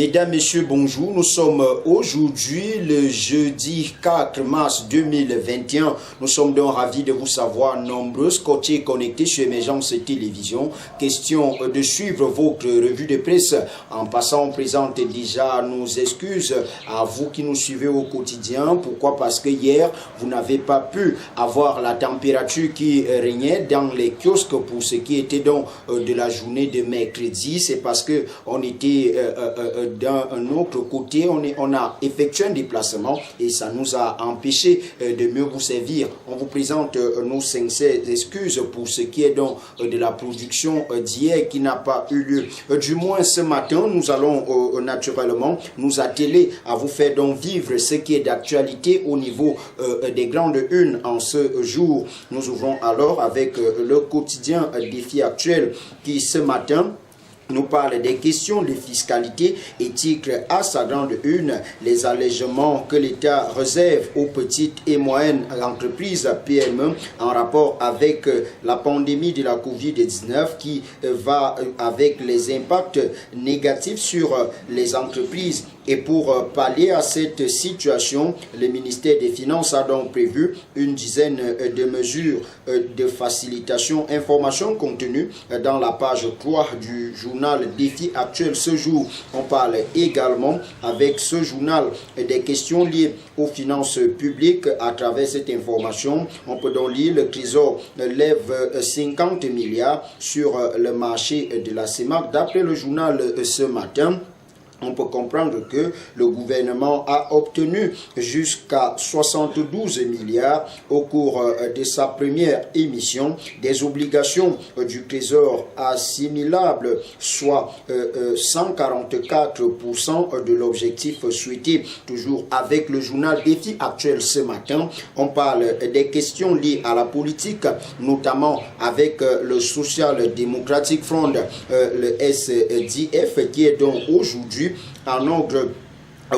Mesdames, Messieurs, bonjour. Nous sommes aujourd'hui le jeudi 4 mars 2021. Nous sommes donc ravis de vous savoir nombreux côtés connectés sur Émergence Télévision. Question de suivre votre revue de presse. En passant, on présente déjà nos excuses à vous qui nous suivez au quotidien. Pourquoi? Parce que hier, vous n'avez pas pu avoir la température qui régnait dans les kiosques pour ce qui était donc de la journée de mercredi. C'est parce que on était d'un autre côté, on a effectué un déplacement et ça nous a empêché de mieux vous servir. On vous présente nos sincères excuses pour ce qui est donc de la production d'hier qui n'a pas eu lieu. Du moins ce matin, nous allons naturellement nous atteler à vous faire donc vivre ce qui est d'actualité au niveau des grandes unes en ce jour. Nous ouvrons alors avec le quotidien Défi Actuel qui ce matin nous parle des questions de fiscalité et titre à sa grande une les allègements que l'État réserve aux petites et moyennes entreprises PME en rapport avec la pandémie de la COVID-19 qui va avec les impacts négatifs sur les entreprises. Et pour pallier à cette situation, le ministère des Finances a donc prévu une dizaine de mesures de facilitation. Information contenue dans la page 3 du journal Défi Actuel ce jour. On parle également avec ce journal des questions liées aux finances publiques. À travers cette information, on peut donc lire le Trésor lève 50 milliards sur le marché de la CEMAC. D'après le journal ce matin, on peut comprendre que le gouvernement a obtenu jusqu'à 72 milliards au cours de sa première émission des obligations du Trésor assimilables, soit 144% de l'objectif souhaité. Toujours avec le journal Défi Actuel ce matin, on parle des questions liées à la politique, notamment avec le Social Democratic Front, le SDF, qui est donc aujourd'hui en ordre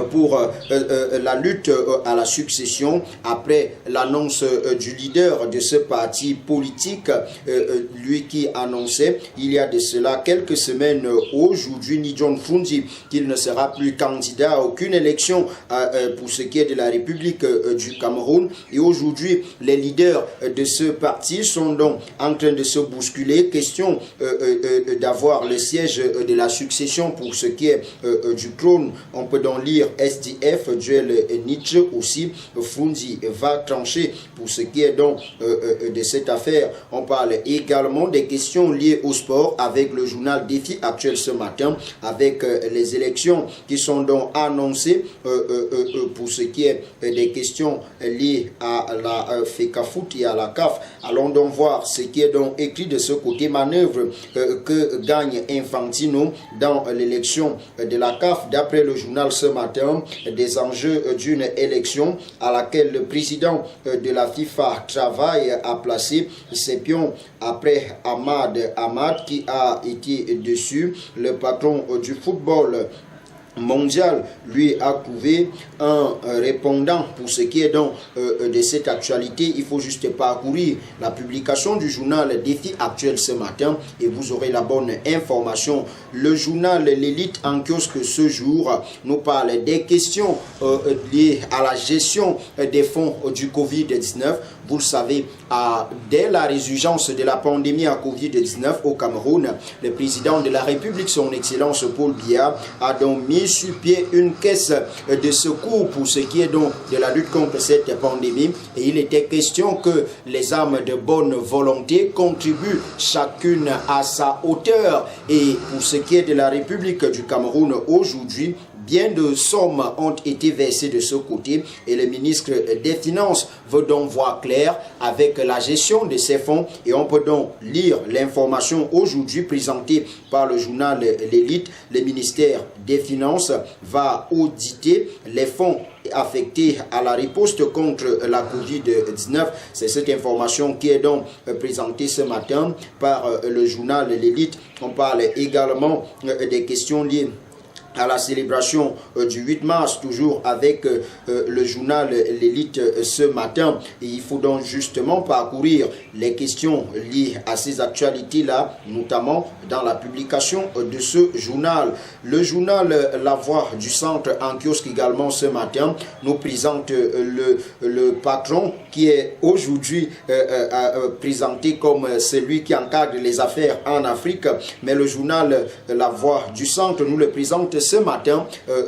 pour la lutte à la succession après l'annonce du leader de ce parti politique, lui qui annonçait il y a de cela quelques semaines aujourd'hui, Nidjon Fundi, qu'il ne sera plus candidat à aucune élection pour ce qui est de la République du Cameroun. Et aujourd'hui, les leaders de ce parti sont donc en train de se bousculer. Question d'avoir le siège de la succession pour ce qui est du trône. On peut donc lire SDF, Joel Nietzsche aussi, Fundi va trancher pour ce qui est donc de cette affaire. On parle également des questions liées au sport avec le journal Défi Actuel ce matin, avec les élections qui sont donc annoncées pour ce qui est des questions liées à la FECAFOOT et à la CAF. Allons donc voir ce qui est donc écrit de ce côté. Manœuvre que gagne Infantino dans l'élection de la CAF. D'après le journal ce matin, des enjeux d'une élection à laquelle le président de la FIFA travaille à placer ses pions après Ahmad qui a été dessus. Le patron du football mondial lui a trouvé un répondant pour ce qui est donc de cette actualité. Il faut juste parcourir la publication du journal Défi Actuel ce matin et vous aurez la bonne information. Le journal L'Élite en kiosque ce jour nous parle des questions liées à la gestion des fonds du Covid-19. Vous le savez, dès la résurgence de la pandémie à Covid-19 au Cameroun, le président de la République, son Excellence Paul Biya, a donc mis sur pied une caisse de secours pour ce qui est donc de la lutte contre cette pandémie. Et il était question que les âmes de bonne volonté contribuent chacune à sa hauteur. Et pour ce qui est de la République du Cameroun aujourd'hui, bien de sommes ont été versées de ce côté et le ministre des Finances veut donc voir clair avec la gestion de ces fonds. Et on peut donc lire l'information aujourd'hui présentée par le journal L'Élite. Le ministère des Finances va auditer les fonds affectés à la riposte contre la COVID-19. C'est cette information qui est donc présentée ce matin par le journal L'Élite. On parle également des questions liées à la célébration du 8 mars, toujours avec le journal L'Élite ce matin. Et il faut donc justement parcourir les questions liées à ces actualités-là, notamment dans la publication de ce journal. Le journal La Voix du Centre, en kiosque également ce matin, nous présente le patron qui est aujourd'hui présenté comme celui qui encadre les affaires en Afrique. Mais le journal La Voix du Centre nous le présente ce matin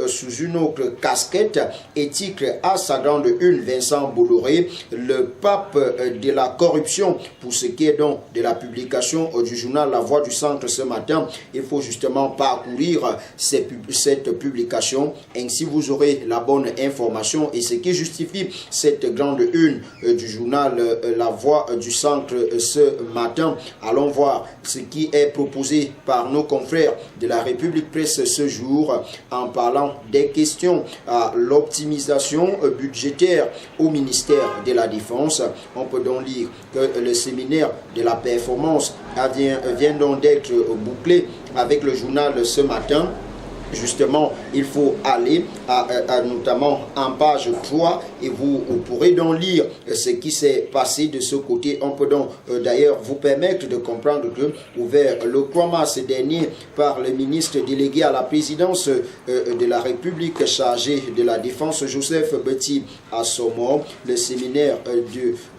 sous une autre casquette et titre à sa grande une Vincent Bolloré, le pape de la corruption. Pour ce qui est donc de la publication du journal La Voix du Centre ce matin, il faut justement parcourir cette publication, ainsi vous aurez la bonne information et ce qui justifie cette grande une du journal La Voix du Centre ce matin. Allons voir ce qui est proposé par nos confrères de la République Presse ce jour en parlant des questions à l'optimisation budgétaire au ministère de la Défense. On peut donc lire que le séminaire de la performance vient donc d'être bouclé avec le journal ce matin. Justement, il faut aller notamment en page 3 et vous pourrez donc lire ce qui s'est passé de ce côté. On peut donc d'ailleurs vous permettre de comprendre que, ouvert le 3 mars dernier par le ministre délégué à la présidence de la République chargé de la Défense, Joseph Betty Assomo, le séminaire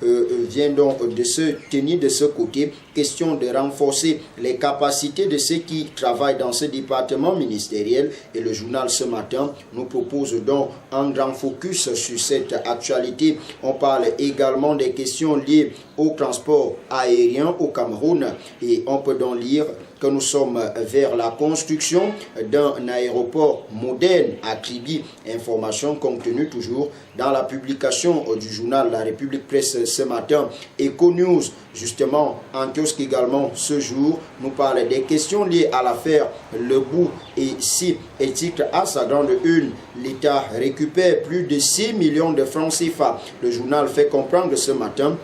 vient donc de se tenir de ce côté. Question de renforcer les capacités de ceux qui travaillent dans ce département ministériel. Et le journal ce matin nous propose donc un grand focus sur cette actualité. On parle également des questions liées au transport aérien au Cameroun et on peut donc lire que nous sommes vers la construction d'un aéroport moderne à Kribi. Information contenue toujours dans la publication du journal La République Presse ce matin. Eco-News, justement, en kiosque également ce jour, nous parle des questions liées à l'affaire Lebou et si, et titre à sa grande une, l'État récupère plus de 6 millions de francs CFA. Le journal fait comprendre ce matin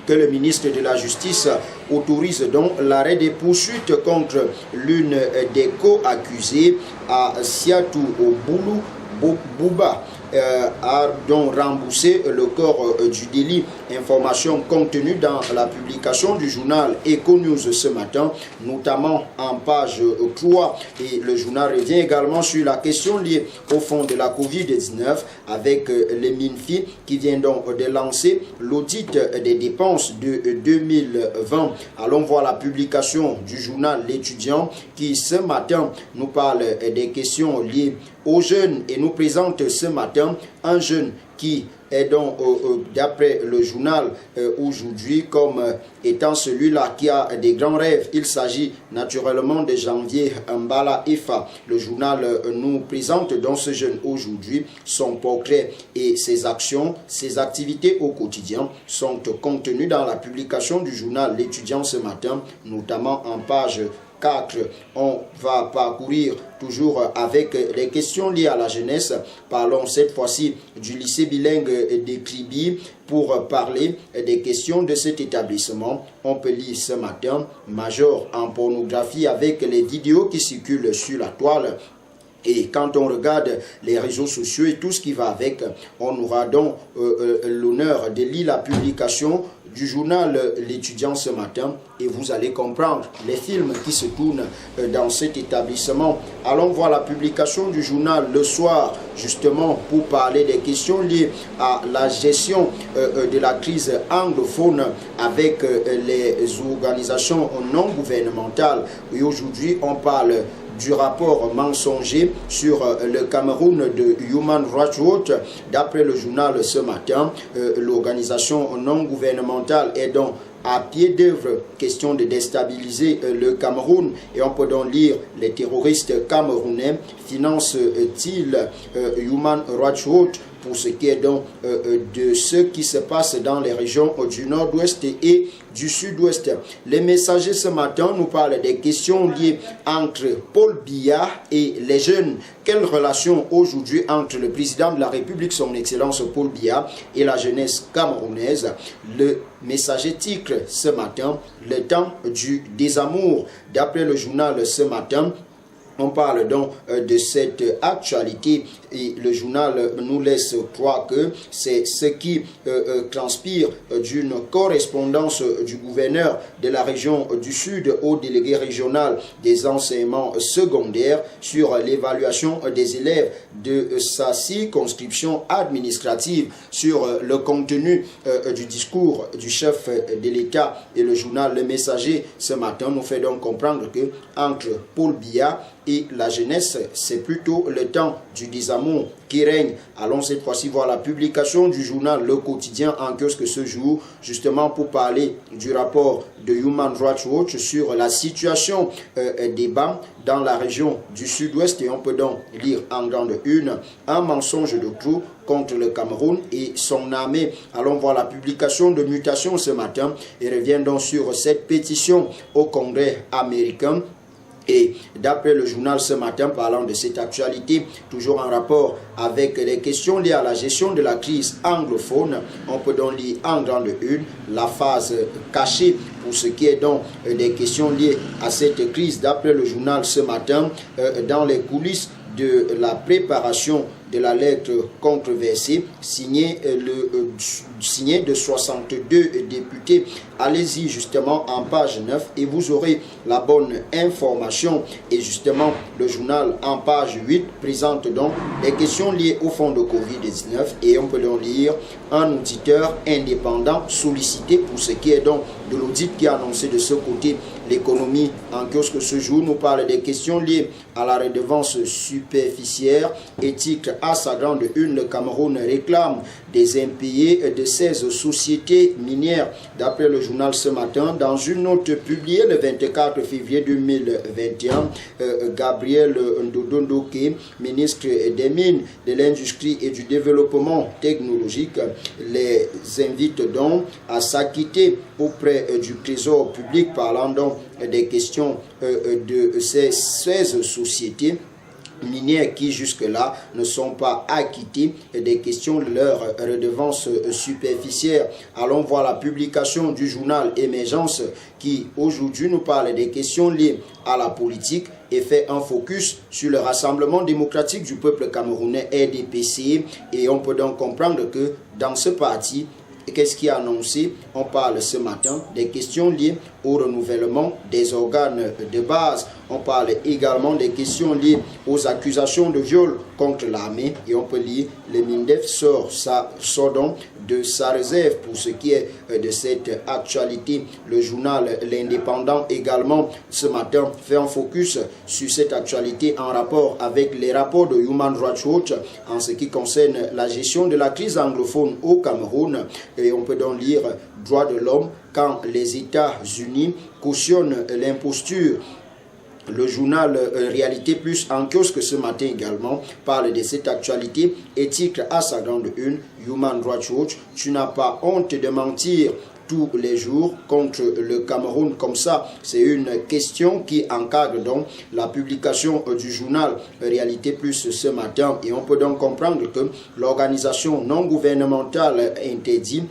que le ministre de la Justice autorise donc l'arrêt des poursuites contre l'une des co-accusées à Siatou au Boulou Bouba. A donc remboursé le corps du délit. Information contenue dans la publication du journal Eco-News ce matin, notamment en page 3. Et le journal revient également sur la question liée au fond de la Covid-19 avec les MINFI qui vient donc de lancer l'audit des dépenses de 2020. Allons voir la publication du journal L'Étudiant qui ce matin nous parle des questions liées aux jeunes et nous présente ce matin un jeune qui est donc, d'après le journal aujourd'hui, comme étant celui-là qui a des grands rêves. Il s'agit naturellement de Janvier Mbala Ifa. Le journal nous présente dans ce jeune aujourd'hui son portrait et ses actions, ses activités au quotidien sont contenues dans la publication du journal L'Étudiant ce matin, notamment en page 4. On va parcourir toujours avec les questions liées à la jeunesse. Parlons cette fois-ci du lycée bilingue de Kribi pour parler des questions de cet établissement. On peut lire ce matin, major en pornographie avec les vidéos qui circulent sur la toile. Et quand on regarde les réseaux sociaux et tout ce qui va avec, on aura donc l'honneur de lire la publication du journal L'Étudiant ce matin et vous allez comprendre les films qui se tournent dans cet établissement. Allons voir la publication du journal Le Soir justement pour parler des questions liées à la gestion de la crise anglophone avec les organisations non gouvernementales. Et aujourd'hui on parle du rapport mensonger sur le Cameroun de Human Rights Watch. D'après le journal ce matin, l'organisation non gouvernementale est donc à pied d'œuvre, question de déstabiliser le Cameroun. Et on peut donc lire les terroristes camerounais financent-ils Human Rights Watch pour ce qui est donc de ce qui se passe dans les régions du nord-ouest et du sud-ouest. Les messagers ce matin nous parlent des questions liées entre Paul Biya et les jeunes. Quelle relation aujourd'hui entre le président de la République, son Excellence Paul Biya, et la jeunesse camerounaise? Le messager titre ce matin, le temps du désamour. D'après le journal ce matin, On parle donc de cette actualité et le journal nous laisse croire que c'est ce qui transpire d'une correspondance du gouverneur de la région du Sud au délégué régional des enseignements secondaires sur l'évaluation des élèves de sa circonscription administrative sur le contenu du discours du chef de l'État. Et le journal Le Messager ce matin nous fait donc comprendre que entre Paul Biya et la jeunesse, c'est plutôt le temps du désamour qui règne. Allons cette fois-ci voir la publication du journal Le Quotidien en kiosque ce jour, justement pour parler du rapport de Human Rights Watch sur la situation des bancs dans la région du Sud-Ouest. Et on peut donc lire en grande une un mensonge de trop contre le Cameroun et son armée. Allons voir la publication de Mutation ce matin et revient donc sur cette pétition au Congrès américain. Et d'après le journal ce matin, parlant de cette actualité, toujours en rapport avec les questions liées à la gestion de la crise anglophone, on peut donc lire en grande une la phase cachée pour ce qui est donc des questions liées à cette crise. D'après le journal ce matin, dans les coulisses de la préparation de la lettre controversée signée de 62 députés. Allez-y justement en page 9 et vous aurez la bonne information. Et justement, le journal en page 8 présente donc les questions liées au fonds de Covid-19 et on peut donc lire un auditeur indépendant sollicité pour ce qui est donc de l'audit qui a annoncé de ce côté l'économie. En kiosque ce jour nous parle des questions liées à la redevance superficielle éthique. À sa grande une, le Cameroun réclame des impayés de 16 sociétés minières. D'après le journal ce matin, dans une note publiée le 24 février 2021, Gabriel Ndodondoké, ministre des Mines, de l'Industrie et du Développement technologique, les invite donc à s'acquitter auprès du Trésor public, parlant donc des questions de ces 16 sociétés minières qui jusque-là ne sont pas acquittées des questions de leur redevance superficielle. Allons voir la publication du journal Émergence qui aujourd'hui nous parle des questions liées à la politique et fait un focus sur le Rassemblement démocratique du peuple camerounais RDPC. Et on peut donc comprendre que dans ce parti, qu'est-ce qui est annoncé? On parle ce matin des questions liées au renouvellement des organes de base. On parle également des questions liées aux accusations de viol contre l'armée. Et on peut lire, le MINDEF sort donc de sa réserve pour ce qui est de cette actualité. Le journal L'Indépendant également ce matin fait un focus sur cette actualité en rapport avec les rapports de Human Rights Watch en ce qui concerne la gestion de la crise anglophone au Cameroun. Et on peut donc lire droits de l'homme quand les États-Unis cautionnent l'imposture. Le journal Réalité Plus en kiosque ce matin également parle de cette actualité éthique à sa grande une. Human Rights Watch, tu n'as pas honte de mentir tous les jours contre le Cameroun comme ça? C'est une question qui encadre donc la publication du journal Réalité Plus ce matin. Et on peut donc comprendre que l'organisation non gouvernementale interdit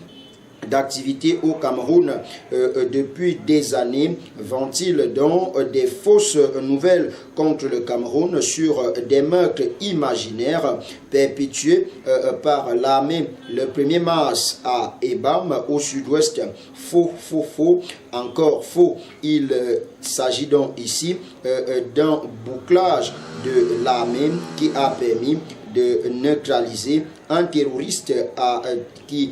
d'activité au Cameroun depuis des années ventile donc des fausses nouvelles contre le Cameroun sur des meurtres imaginaires perpétués par l'armée le 1er mars à Ebam au sud-ouest. Faux, encore faux. Il s'agit donc ici d'un bouclage de l'armée qui a permis de neutraliser un terroriste qui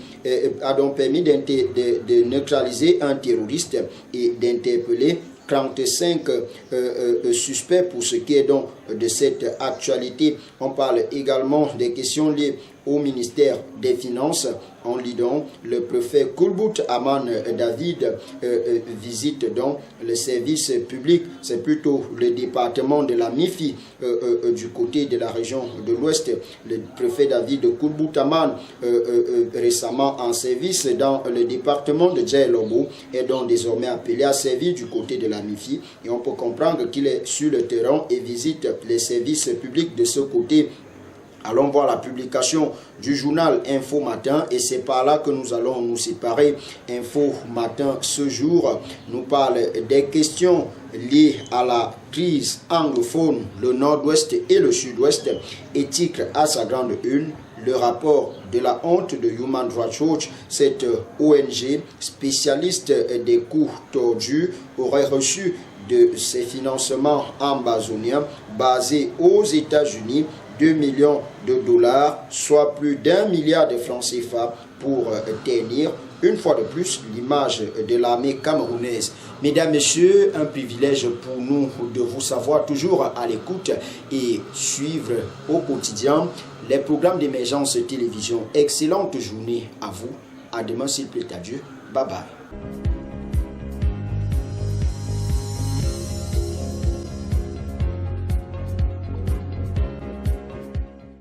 a donc permis de neutraliser un terroriste et d'interpeller 35 suspects pour ce qui est donc de cette actualité. On parle également des questions liées au ministère des Finances. On lit donc le préfet Koulbout Aman David visite donc le service public. C'est plutôt le département de la MIFI du côté de la région de l'Ouest. Le préfet David Koulbout Aman récemment en service dans le département de Djailobo est donc désormais appelé à servir du côté de la MIFI. Et on peut comprendre qu'il est sur le terrain et visite les services publics de ce côté Allons voir la publication du journal Info Matin et c'est par là que nous allons nous séparer. Info Matin ce jour nous parle des questions liées à la crise anglophone, le nord-ouest et le sud-ouest, et titre à sa grande une le rapport de la honte de Human Rights Watch. Cette ONG spécialiste des coups tordus aurait reçu de ses financements amazoniens basés aux États-Unis 2 millions de dollars, soit plus d'1 milliard de francs CFA pour ternir une fois de plus l'image de l'armée camerounaise. Mesdames, Messieurs, un privilège pour nous de vous savoir toujours à l'écoute et suivre au quotidien les programmes d'Émergence Télévision. Excellente journée à vous. À demain s'il plaît à Dieu. Bye bye.